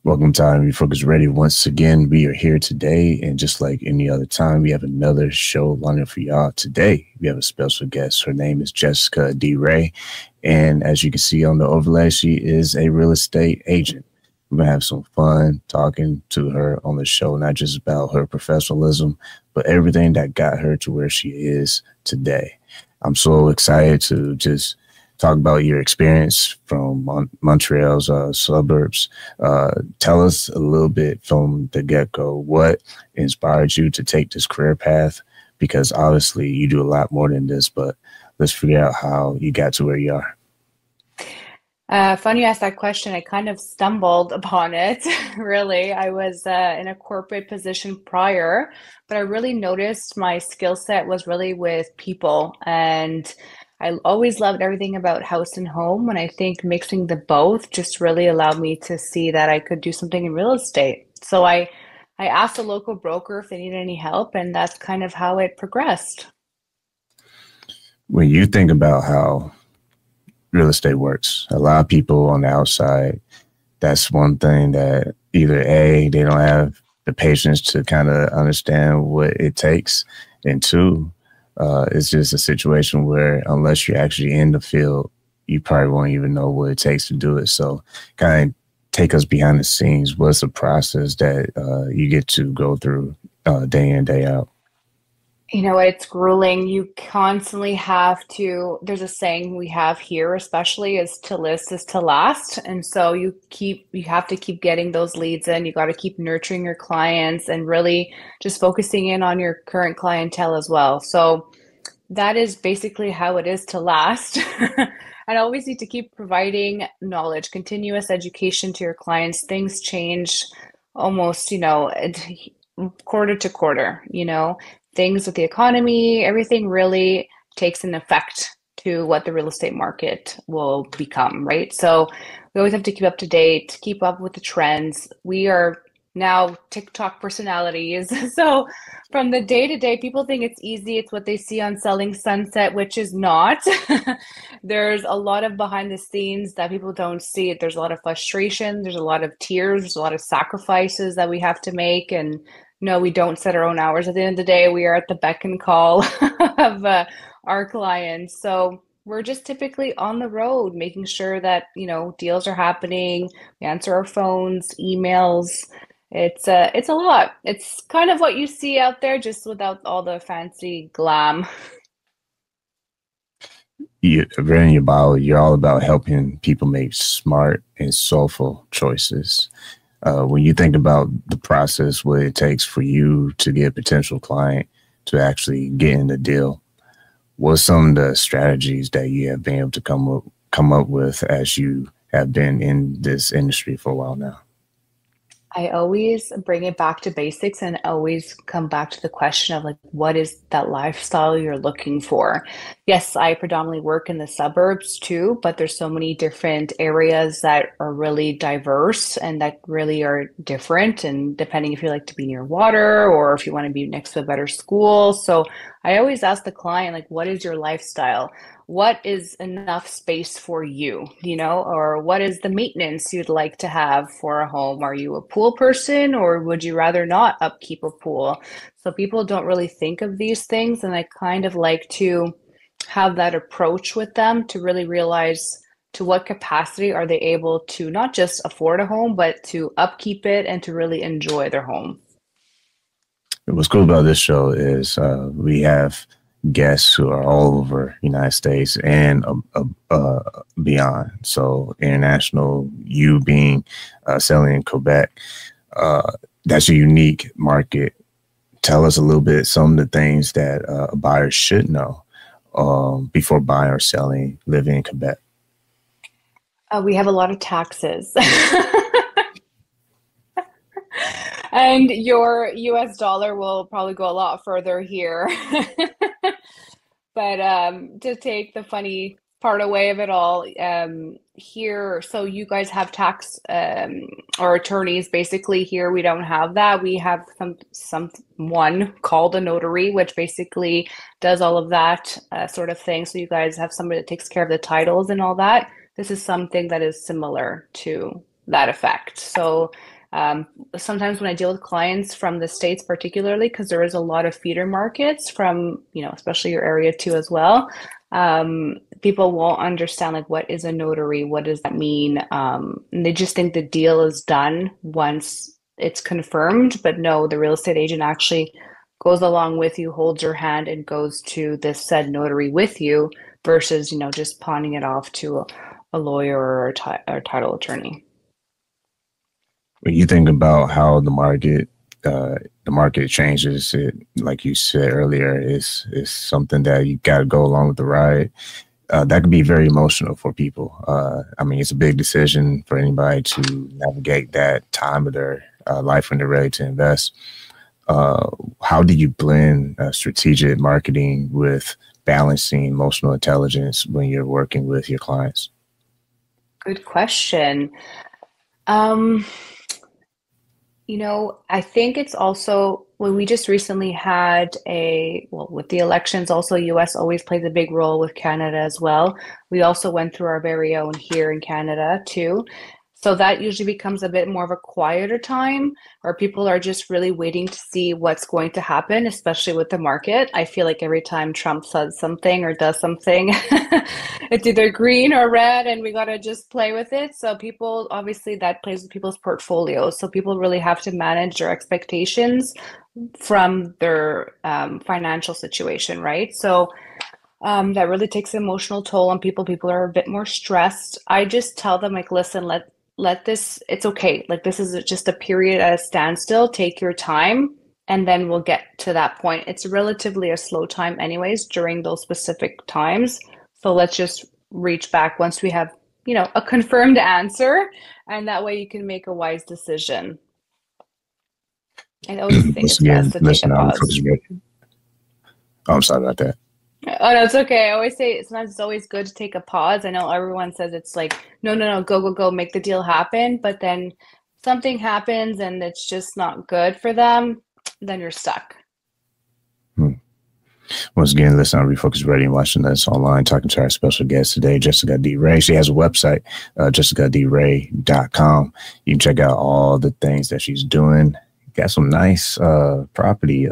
Welcome to I Am Refocused Radio. Once again, we are here today, and just like any other time, we have another show lined for y'all. Today, we have a special guest. Her name is Jessica D. Ray, and as you can see on the overlay, she is a real estate agent. We're going to have some fun talking to her on the show, not just about her professionalism, but everything that got her to where she is today. I'm so excited to just talk about your experience from Montreal's suburbs. Tell us a little bit from the get-go, what inspired you to take this career path? Because obviously you do a lot more than this, but let's figure out how you got to where you are. Funny you asked that question. I kind of stumbled upon it, really. I was in a corporate position prior, but I really noticed my skill set was really with people, and I always loved everything about house and home, and I think mixing the both just really allowed me to see that I could do something in real estate. So I asked a local broker if they needed any help, and that's kind of how it progressed. When you think about how real estate works, a lot of people on the outside, that's one thing that either A, they don't have the patience to kind of understand what it takes, and two, it's just a situation where unless you're actually in the field, you probably won't even know what it takes to do it. So kind of take us behind the scenes. What's the process that you get to go through day in, day out? You know, it's grueling. You constantly have to, there's a saying we have here, especially, is to list is to last. And so you have to keep getting those leads in. You got to keep nurturing your clients and really just focusing in on your current clientele as well. So that is basically how it is to last. And always need to keep providing knowledge, continuous education to your clients. Things change almost, quarter to quarter, things with the economy, everything really takes an effect to what the real estate market will become, right? So we always have to keep up to date, keep up with the trends. We are now TikTok personalities. So from the day to day, people think it's easy. It's what they see on Selling Sunset, which is not. There's a lot of behind the scenes that people don't see. There's a lot of frustration. There's a lot of tears. There's a lot of sacrifices that we have to make. And no, we don't set our own hours. At the end of the day, we are at the beck and call of our clients. So we're just typically on the road, making sure that, deals are happening. We answer our phones, emails. It's a lot. It's kind of what you see out there, just without all the fancy glam. You read in your bio, you're all about helping people make smart and soulful choices. When you think about the process, what it takes for you to get a potential client to actually get in the deal, what's some of the strategies that you have been able to come up with as you have been in this industry for a while now? I always bring it back to basics and always come back to the question of what is that lifestyle you're looking for? Yes, I predominantly work in the suburbs too, but there's so many different areas that are really diverse and that really are different. And depending if you like to be near water or if you want to be next to a better school. So I always ask the client, what is your lifestyle? What is enough space for you, or what is the maintenance you'd like to have for a home? Are you a pool person, or would you rather not upkeep a pool? So people don't really think of these things, and I kind of like to have that approach with them to really realize to what capacity are they able to not just afford a home, but to upkeep it and to really enjoy their home. What's cool about this show is we have guests who are all over the United States and beyond. So international, you being selling in Quebec, that's a unique market. Tell us a little bit, some of the things that a buyer should know before buying or selling, living in Quebec. We have a lot of taxes. And your US dollar will probably go a lot further here. But to take the funny part away of it all. Here, so you guys have tax or attorneys. Basically, here we don't have that. We have someone called a notary, which basically does all of that sort of thing. So you guys have somebody that takes care of the titles and all that. This is something that is similar to that effect. So sometimes when I deal with clients from the States, particularly, because there is a lot of feeder markets from, especially your area too as well. People won't understand like what is a notary, what does that mean? And they just think the deal is done once it's confirmed, but no, the real estate agent actually goes along with you, holds your hand, and goes to this said notary with you versus just pawning it off to a lawyer or a title attorney. When you think about how the market changes, it, like you said earlier, is something that you got to go along with the ride. That can be very emotional for people. I mean, it's a big decision for anybody to navigate that time of their life when they're ready to invest. How do you blend strategic marketing with balancing emotional intelligence when you're working with your clients? Good question. I think it's also when we just recently had with the elections, also US always plays a big role with Canada as well. We also went through our very own here in Canada too. So that usually becomes a bit more of a quieter time where people are just really waiting to see what's going to happen, especially with the market. I feel like every time Trump says something or does something, it's either green or red, and we got to just play with it. So people, obviously, that plays with people's portfolios. So people really have to manage their expectations from their financial situation, right? So that really takes an emotional toll on people. People are a bit more stressed. I just tell them, like, listen, let this, it's okay. Like, this is just a period at a standstill. Take your time, and then we'll get to that point. It's relatively a slow time anyways during those specific times. So let's just reach back once we have, a confirmed answer, and that way you can make a wise decision. I always think it's best to take a pause. I'm sorry about that. Oh, no, it's okay. I always say sometimes it's always good to take a pause. I know everyone says it's like, no, go, make the deal happen. But then something happens and it's just not good for them, then you're stuck. Once again, listen on Refocused Radio and watching us online, talking to our special guest today, Jessica D. Ray. She has a website, jessicadray.com. You can check out all the things that she's doing. Got some nice property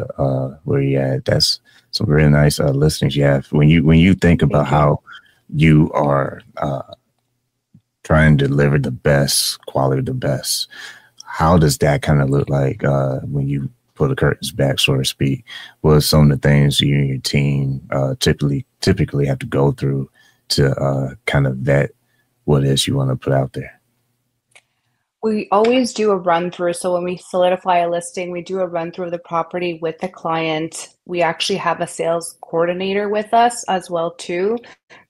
where you at. That's some really nice listings you have. When you think about how you are trying to deliver the best quality, the best, how does that kind of look like when you pull the curtains back, so to speak? What are some of the things you and your team typically have to go through to kind of vet what it is you want to put out there? We always do a run through. So when we solidify a listing, we do a run through of the property with the client. We actually have a sales coordinator with us as well too.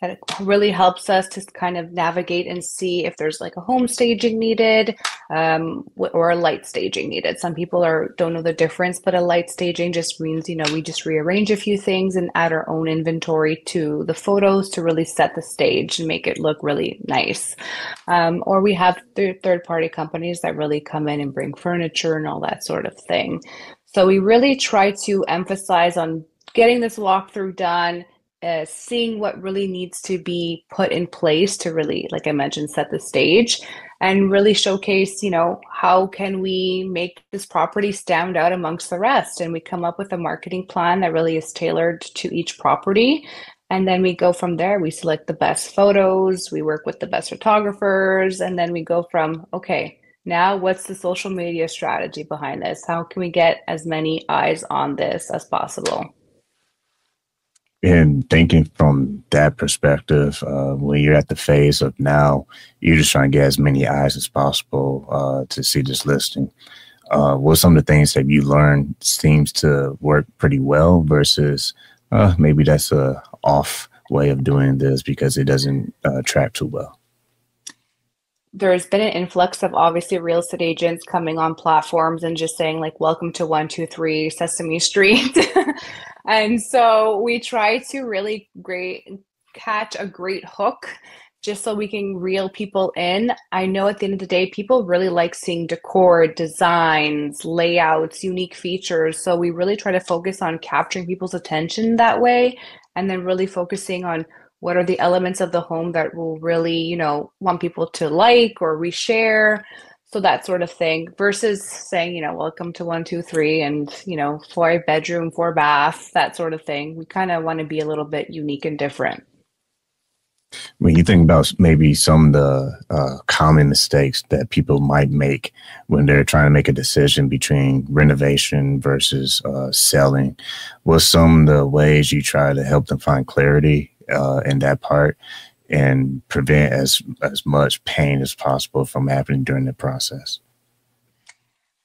That really helps us to kind of navigate and see if there's like a home staging needed or a light staging needed. Some people don't know the difference, but a light staging just means, we just rearrange a few things and add our own inventory to the photos to really set the stage and make it look really nice. Or we have third-party companies that really come in and bring furniture and all that sort of thing. So we really try to emphasize on getting this walkthrough done, seeing what really needs to be put in place to really, like I mentioned, set the stage and really showcase, how can we make this property stand out amongst the rest? And we come up with a marketing plan that really is tailored to each property. And then we go from there. We select the best photos, we work with the best photographers, and then we go from, okay, now what's the social media strategy behind this? How can we get as many eyes on this as possible? And thinking from that perspective, when you're at the phase of now, you're just trying to get as many eyes as possible to see this listing. What are some of the things that you learned seems to work pretty well versus maybe that's a off way of doing this because it doesn't track too well? There's been an influx of obviously real estate agents coming on platforms and just saying like, welcome to 123 Sesame Street. And so we try to really catch a great hook just so we can reel people in. I know at the end of the day, people really like seeing decor, designs, layouts, unique features. So we really try to focus on capturing people's attention that way, and then really focusing on what are the elements of the home that will really, want people to like or reshare. So that sort of thing versus saying, welcome to 123 and, 4 bedroom, 4 bath, that sort of thing. We kind of want to be a little bit unique and different. When you think about maybe some of the common mistakes that people might make when they're trying to make a decision between renovation versus selling, what's some of the ways you try to help them find clarity in that part and prevent as much pain as possible from happening during the process?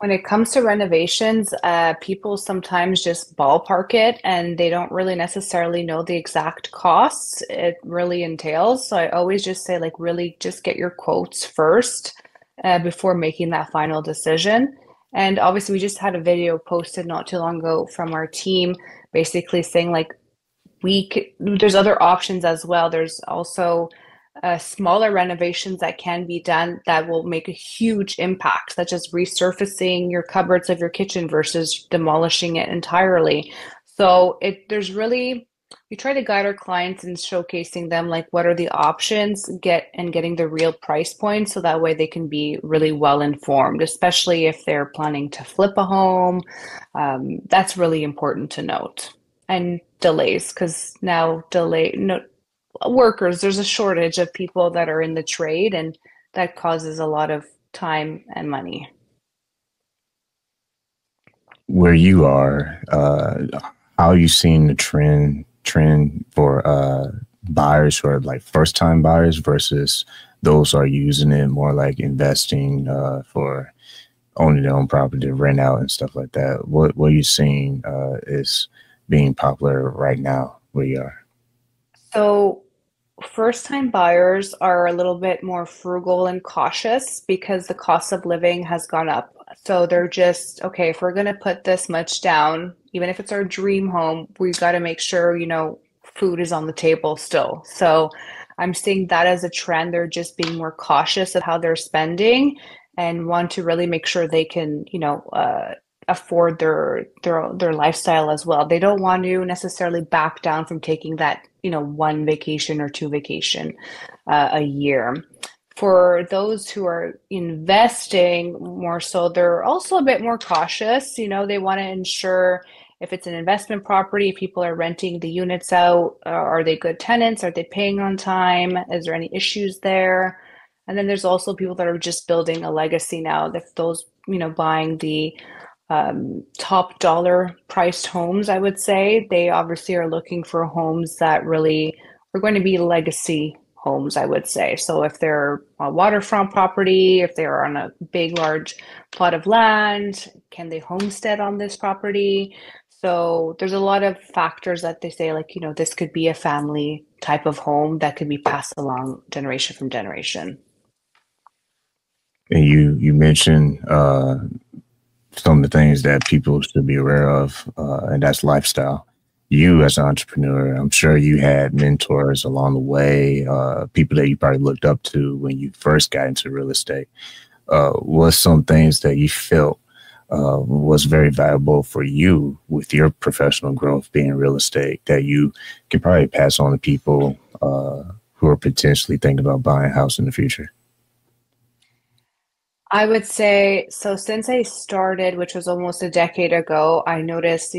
When it comes to renovations, people sometimes just ballpark it and they don't really necessarily know the exact costs it really entails. So I always just say, like, really just get your quotes first before making that final decision. And obviously, we just had a video posted not too long ago from our team, basically saying, like, there's other options as well. There's also smaller renovations that can be done that will make a huge impact, such as resurfacing your cupboards of your kitchen versus demolishing it entirely. So we try to guide our clients in showcasing them, like, what are the options, getting the real price points, so that way they can be really well informed, especially if they're planning to flip a home. That's really important to note. And delays, because now workers, there's a shortage of people that are in the trade, and that causes a lot of time and money. Where you are, how are you seeing the trend for buyers who are like first time buyers versus those who are using it more like investing for owning their own property to rent out and stuff like that? What are you seeing is being popular right now where you are? So first time buyers are a little bit more frugal and cautious because the cost of living has gone up. So they're just, okay, if we're going to put this much down, even if it's our dream home, we got to make sure, food is on the table still. So I'm seeing that as a trend. They're just being more cautious of how they're spending and want to really make sure they can, afford their lifestyle as well. They don't want to necessarily back down from taking that, one vacation or two vacation a year. For those who are investing more so, they're also a bit more cautious. They want to ensure if it's an investment property, people are renting the units out. Are they good tenants? Are they paying on time? Is there any issues there? And then there's also people that are just building a legacy now. If those, buying the top dollar priced homes, I would say, they obviously are looking for homes that really are going to be legacy homes, I would say. So if they're a waterfront property, if they're on a big, large plot of land, can they homestead on this property? So there's a lot of factors that they say, like, this could be a family type of home that could be passed along generation from generation. And you mentioned some of the things that people should be aware of, and that's lifestyle. You as an entrepreneur, I'm sure you had mentors along the way, people that you probably looked up to when you first got into real estate. What's some things that you felt was very valuable for you with your professional growth being real estate that you can probably pass on to people who are potentially thinking about buying a house in the future? I would say so. Since I started, which was almost a decade ago, I noticed,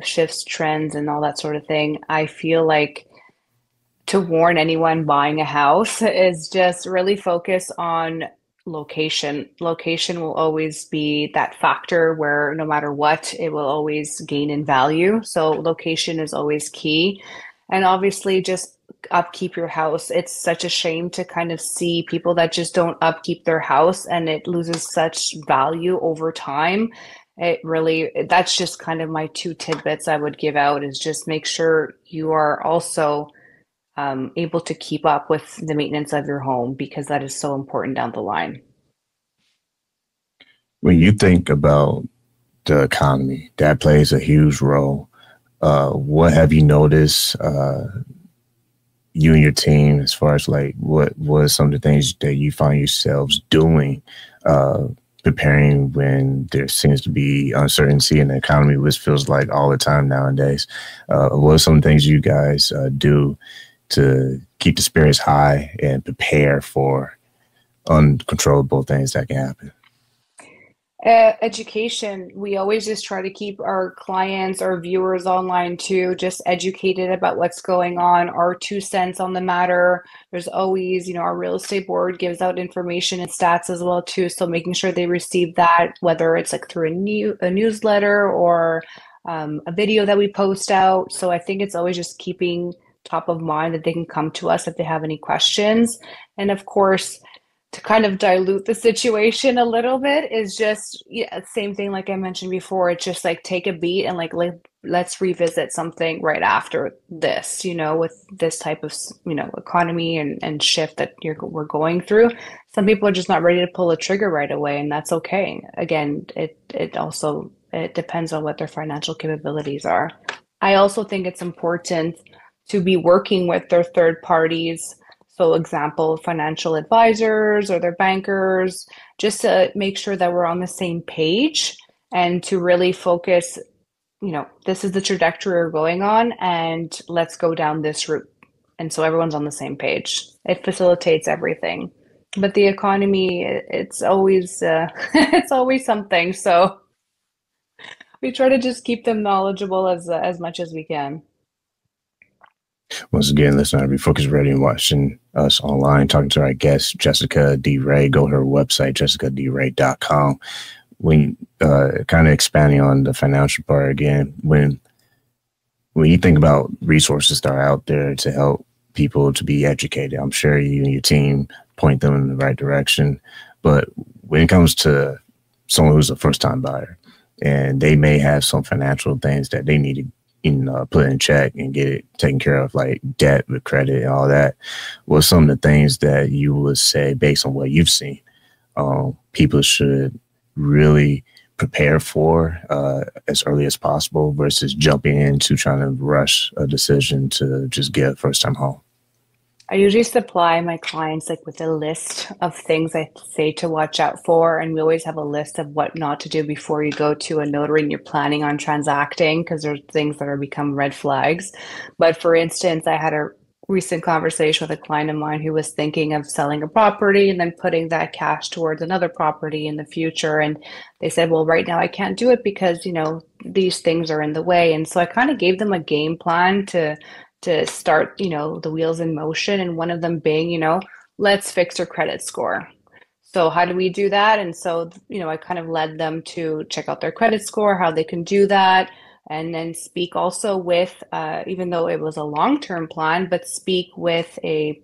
shifts, trends, and all that sort of thing. I feel like to warn anyone buying a house is just really focus on location. Location will always be that factor where no matter what, it will always gain in value. So location is always key. And obviously just upkeep your house. It's such a shame to kind of see people that just don't upkeep their house and it loses such value over time. That's just kind of my two tidbits I would give out, is just make sure you are also able to keep up with the maintenance of your home, because that is so important down the line. When you think about the economy, that plays a huge role. What have you noticed you and your team, as far as like what was some of the things that you find yourselves doing, uh, preparing when there seems to be uncertainty in the economy, which feels like all the time nowadays. What are some things you guys do to keep the spirits high and prepare for uncontrollable things that can happen? Education. We always just try to keep our clients, our viewers online too, just educated about what's going on, our 2 cents on the matter. There's always, our real estate board gives out information and stats as well too. So making sure they receive that, whether it's like through a newsletter or a video that we post out. So I think it's always just keeping top of mind that they can come to us if they have any questions. And of course, to kind of dilute the situation a little bit is just, yeah, same thing like I mentioned before. It's just like take a beat and like let's revisit something right after this, with this type of economy and shift that we're going through. Some people are just not ready to pull a trigger right away, and that's okay. Again, it depends on what their financial capabilities are. I also think it's important to be working with their third parties. So example, financial advisors or their bankers, just to make sure that we're on the same page and to really focus, this is the trajectory we're going on and let's go down this route. And so everyone's on the same page. It facilitates everything. But the economy, it's always it's always something. So we try to just keep them knowledgeable as much as we can. Once again, listen to Refocused Radio and watching us online, talking to our guest, Jessica D. Ray. Go to her website, jessicadray.com. When kind of expanding on the financial part again, when you think about resources that are out there to help people to be educated, I'm sure you and your team point them in the right direction. But when it comes to someone who's a first-time buyer and they may have some financial things that they need to put in check and get it taken care of, like debt with credit and all that, what some of the things that you would say based on what you've seen people should really prepare for as early as possible versus jumping into trying to rush a decision to just get a first-time home? I usually supply my clients like with a list of things I say to watch out for. And we always have a list of what not to do before you go to a notary and you're planning on transacting, because there's things that are become red flags. But for instance, I had a recent conversation with a client of mine who was thinking of selling a property and then putting that cash towards another property in the future. And they said, well, right now I can't do it because, these things are in the way. And so I kind of gave them a game plan to start, the wheels in motion. And one of them being, let's fix your credit score. So how do we do that? And so, I kind of led them to check out their credit score, how they can do that. And then speak also with, even though it was a long-term plan, but speak with a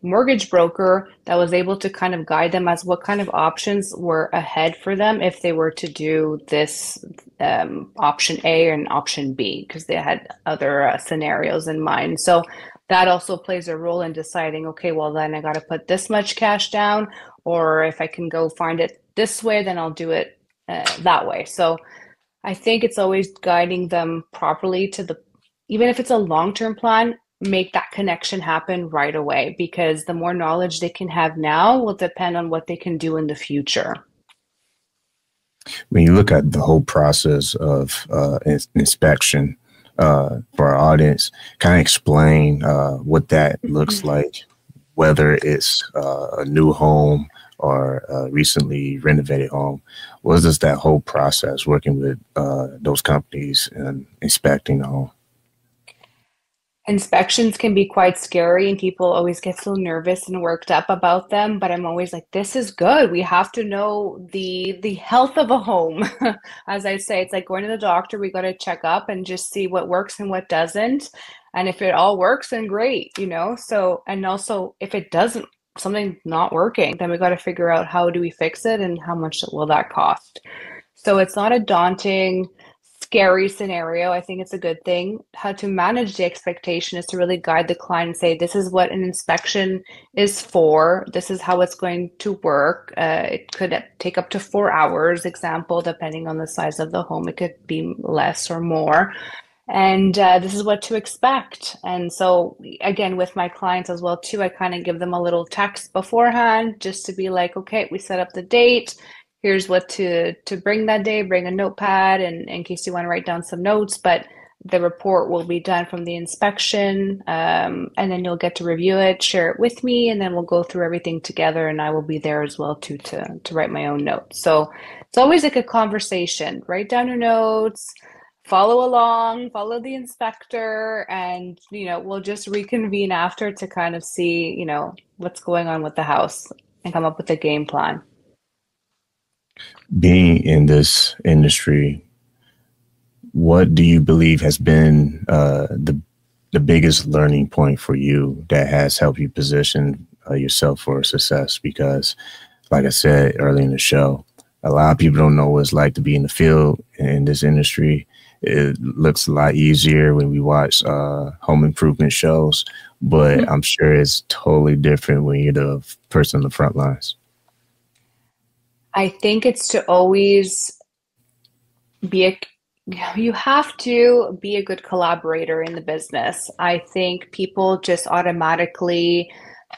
mortgage broker that was able to kind of guide them as what kind of options were ahead for them if they were to do this option A and option B, because they had other scenarios in mind. So that also plays a role in deciding, okay, well, then I got to put this much cash down, or if I can go find it this way, then I'll do it that way. So I think it's always guiding them properly even if it's a long-term plan, make that connection happen right away, because the more knowledge they can have now will depend on what they can do in the future. When you look at the whole process of inspection for our audience, kind of explain what that looks like, whether it's a new home or a recently renovated home. What is that whole process working with those companies and inspecting the home? Inspections can be quite scary and people always get so nervous and worked up about them, but I'm always like, this is good. We have to know the health of a home. As I say, it's like going to the doctor. We got to check up and just see what works and what doesn't. And if it all works, then great, So, and also if it doesn't, something not working, then we got to figure out how do we fix it and how much will that cost. So it's not a daunting, scary scenario. I think it's a good thing. How to manage the expectation is to really guide the client and say, this is what an inspection is for. This is how it's going to work. It could take up to 4 hours, example, depending on the size of the home. It could be less or more. and this is what to expect. And so again, with my clients as well too, I kind of give them a little text beforehand just to be like, okay, we set up the date. Here's what to bring that day. Bring a notepad, and in case you want to write down some notes. But the report will be done from the inspection, and then you'll get to review it, share it with me, and then we'll go through everything together. And I will be there as well too to write my own notes. So it's always like a conversation. Write down your notes, follow along, follow the inspector, and we'll just reconvene after to kind of see what's going on with the house and come up with a game plan. Being in this industry, what do you believe has been the biggest learning point for you that has helped you position yourself for success? Because, like I said earlier in the show, a lot of people don't know what it's like to be in the field in this industry. It looks a lot easier when we watch home improvement shows, but I'm sure it's totally different when you're the person on the front lines. I think it's to always you have to be a good collaborator in the business. I think people just automatically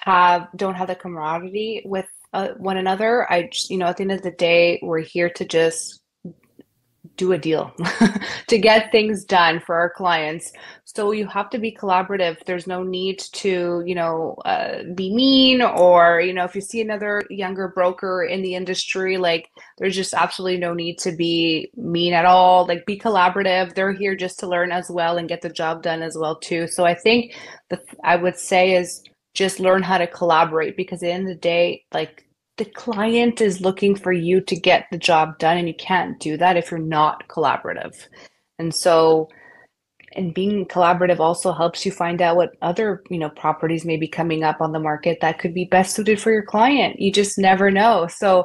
don't have the camaraderie with one another. At the end of the day, we're here to just do a deal, to get things done for our clients. So you have to be collaborative. There's no need to, be mean, or, if you see another younger broker in the industry, like, there's just absolutely no need to be mean at all. Like, be collaborative. They're here just to learn as well and get the job done as well too. So I think I would say is just learn how to collaborate, because at the end of the day, like, the client is looking for you to get the job done, and you can't do that if you're not collaborative. And so, and being collaborative also helps you find out what other, properties may be coming up on the market that could be best suited for your client. You just never know. So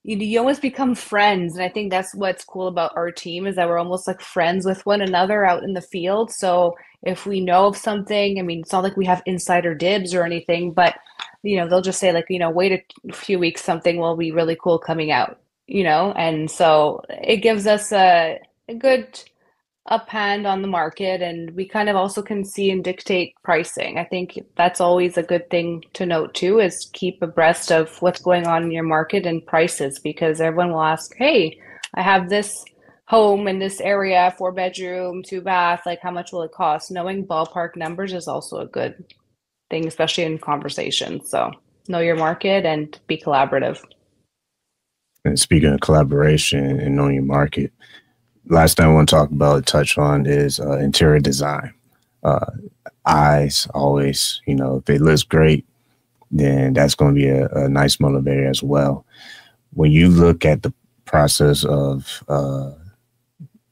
you almost become friends. And I think that's what's cool about our team, is that we're almost like friends with one another out in the field. So if we know of something, it's not like we have insider dibs or anything, but they'll just say, like, wait a few weeks, something will be really cool coming out, and so it gives us a good uphand on the market, and we kind of also can see and dictate pricing. I think that's always a good thing to note too, is keep abreast of what's going on in your market and prices, because everyone will ask, hey, I have this home in this area, 4-bedroom, 2-bath, like, how much will it cost? Knowing ballpark numbers is also a good thing, especially in conversations. So know your market and be collaborative. And speaking of collaboration and knowing your market, last thing I want to touch on is interior design. Eyes always, if it looks great, then that's going to be a nice motivator as well. When you look at the process of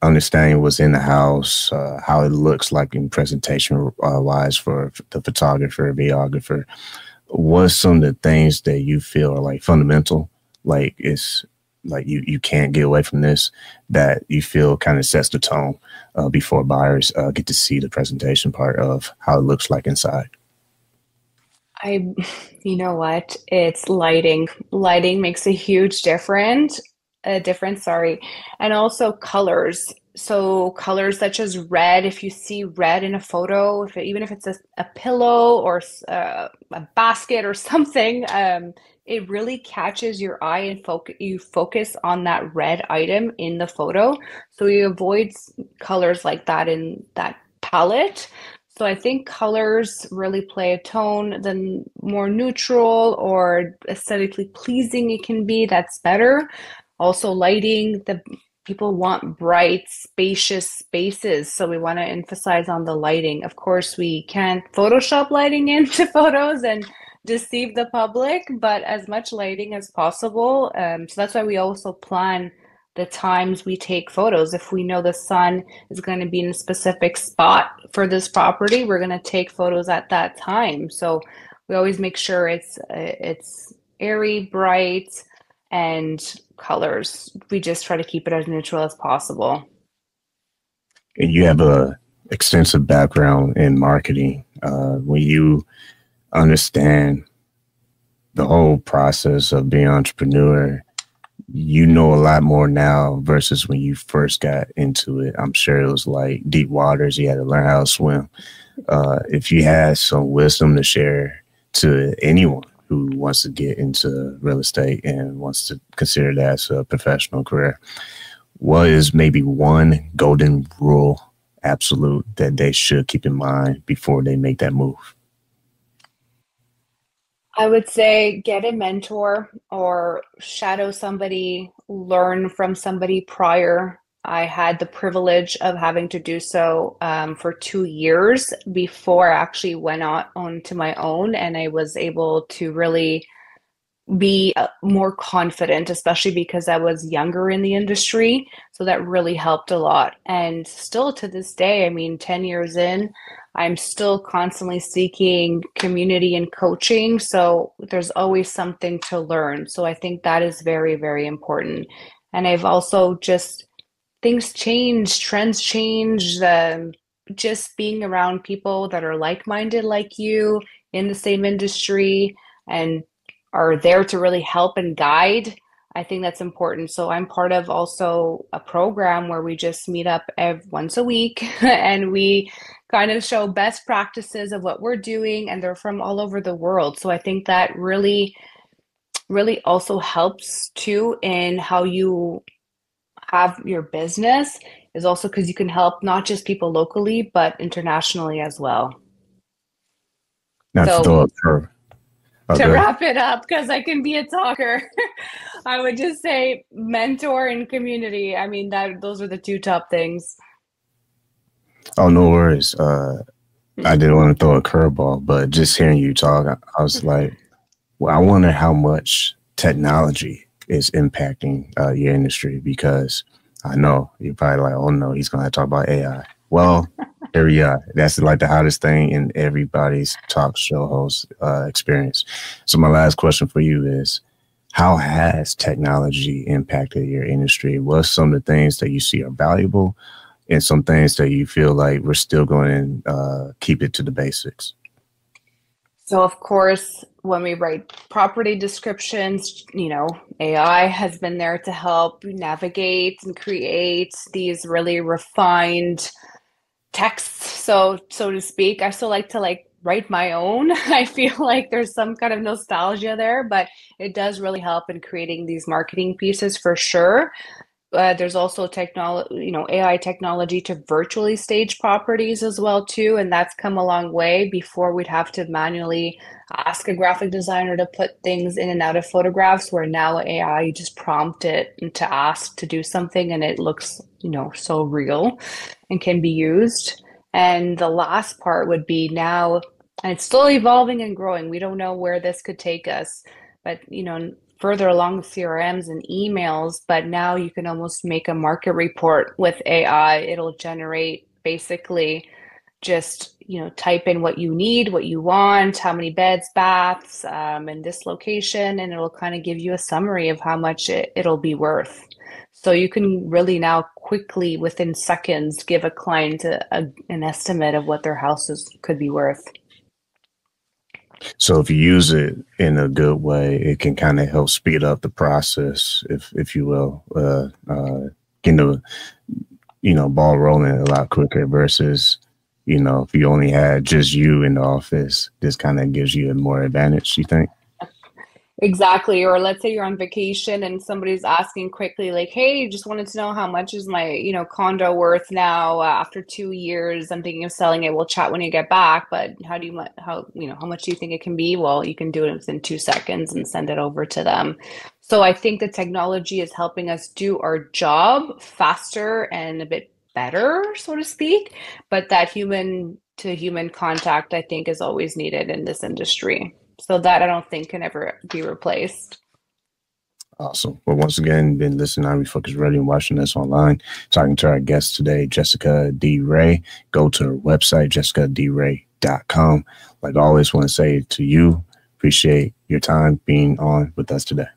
understanding what's in the house, how it looks like in presentation wise for the photographer, videographer, what's some of the things that you feel are like fundamental, like it's like you can't get away from this, that you feel kind of sets the tone before buyers get to see the presentation part of how it looks like inside? You know what? It's lighting. Lighting makes a huge difference, sorry. And also colors. So colors such as red, if you see red in a photo, even if it's a pillow or a basket or something, it really catches your eye, and you focus on that red item in the photo. So you avoid colors like that in that palette. So I think colors really play a tone. The more neutral or aesthetically pleasing it can be, that's better. Also lighting, people want bright, spacious spaces. So we want to emphasize on the lighting. Of course, we can't Photoshop lighting into photos and deceive the public, but as much lighting as possible. So that's why we also plan the times we take photos. If we know the sun is going to be in a specific spot for this property, we're going to take photos at that time. So we always make sure it's airy, bright, and colors. We just try to keep it as neutral as possible. And you have a extensive background in marketing. When you understand the whole process of being an entrepreneur, you know a lot more now versus when you first got into it. I'm sure it was like deep waters. You had to learn how to swim. If you had some wisdom to share to anyone who wants to get into real estate and wants to consider that as a professional career, what is maybe one golden rule, absolute, that they should keep in mind before they make that move? I would say get a mentor or shadow somebody, learn from somebody prior. I had the privilege of having to do so for 2 years before I actually went on to my own, and I was able to really be more confident, especially because I was younger in the industry. So that really helped a lot. And still to this day, I mean, 10 years in, I'm still constantly seeking community and coaching. So there's always something to learn. So I think that is very, very important. And I've also just, things change, trends change, just being around people that are like-minded like you in the same industry and are there to really help and guide. I think that's important. So I'm part of also a program where we just meet up once a week and we kind of show best practices of what we're doing, and they're from all over the world. So I think that really, really also helps too in how you have your business, is also because you can help not just people locally, but internationally as well. Not to So throw a curve. to Okay. wrap it up, because I can be a talker, I would just say mentor and community. I mean, that those are the two top things. Oh, no worries. I didn't want to throw a curveball, but just hearing you talk, I was like, well, I wonder how much technology is impacting your industry, because I know you're probably like, oh no, he's going to talk about AI. Well, here we are. That's like the hottest thing in everybody's talk show host experience. So my last question for you is, how has technology impacted your industry? What's some of the things that you see are valuable and some things that you feel like we're still going to keep it to the basics? So, of course, when we write property descriptions, AI has been there to help navigate and create these really refined texts, so to speak. I still like to write my own. I feel like there's some kind of nostalgia there, but it does really help in creating these marketing pieces for sure. There's also technology, AI technology to virtually stage properties as well too, and that's come a long way. Before we'd have to manually ask a graphic designer to put things in and out of photographs, where now AI, you just prompt it to ask to do something and it looks, so real and can be used. And the last part would be now, and it's still evolving and growing. We don't know where this could take us, but further along with CRMs and emails, but now you can almost make a market report with AI. It'll generate basically just, type in what you need, what you want, how many beds, baths, in this location, and it'll kind of give you a summary of how much it'll be worth. So you can really now quickly, within seconds, give a client an estimate of what their houses could be worth. So if you use it in a good way, it can kind of help speed up the process, if you will, get the ball rolling a lot quicker versus, if you only had just you in the office. This kind of gives you a more advantage, you think? Exactly. Or let's say you're on vacation and somebody's asking quickly, like, hey, just wanted to know how much is my, condo worth now after 2 years. I'm thinking of selling it. We'll chat when you get back. But how much do you think it can be? Well, you can do it within 2 seconds and send it over to them. So I think the technology is helping us do our job faster and a bit better, so to speak. But that human to human contact, I think, is always needed in this industry. So that I don't think can ever be replaced. Awesome. Well, once again, been listening to I Am Refocused Radio and watching us online. Talking to our guest today, Jessica D. Ray. Go to her website, jessicadray.com. Like I always want to say to you, appreciate your time being on with us today.